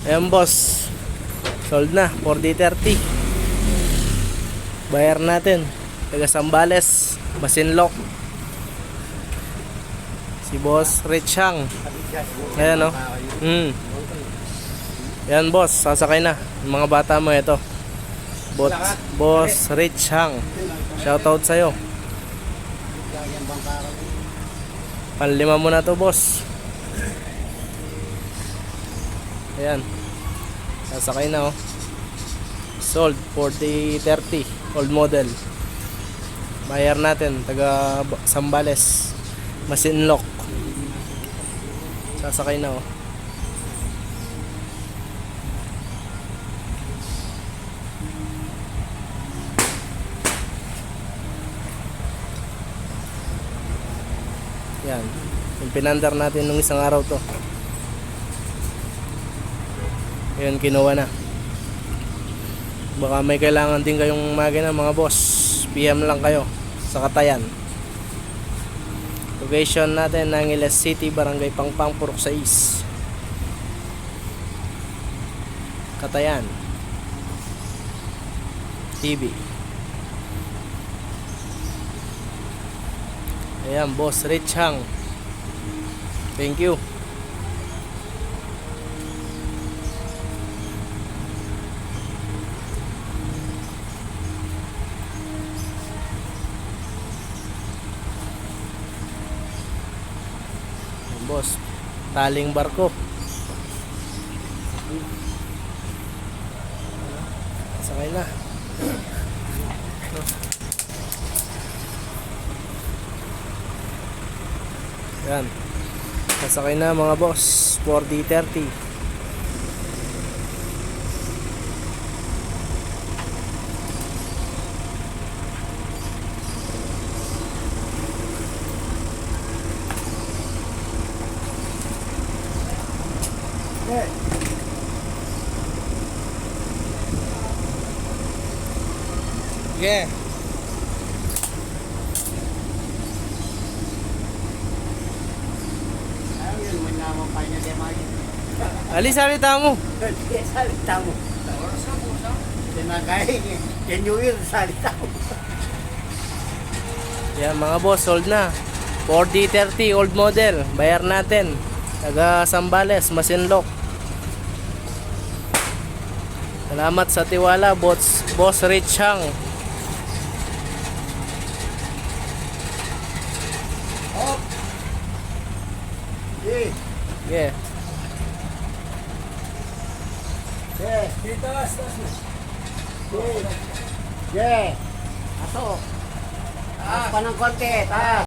Ayan boss, sold na, 4D30. Bayar natin, taga Sambales, Masinloc. Si Boss Richang. Ayan o. Ayan boss, sasakay na. Yung mga bata mo ito. Boss Richang. Shoutout sa'yo. Panlima mo na to boss. Ayan. Sasakay na oh. Sold 4030 old model. Bayar natin taga Sambales, Masinloc. Sasakay na oh. Yan. Yung pinandar natin nung isang araw to. Ayan, kinuha na. Baka may kailangan din kayong makina mga boss, PM lang kayo sa Katayan. Location natin, Angeles City, Barangay Pangpang, Purok 6, Katayan TV. Ayan, Boss Richang. Thank you. Boss, taling barko. Sakay na. Yan. Sasakay na mga boss, 4D30. Yeah. Ali salita mo. Salita mo. Tinagay. Genuine salita mo. Yan mga boss, sold na. 4D30 old model. Bayar natin. Taga Sambales, Masinloc. Salamat sa tiwala, Boss Richang. Oh. Yeah. Yeah. Yeah. Yeah. Aso. Taas pa ng konti. Taas.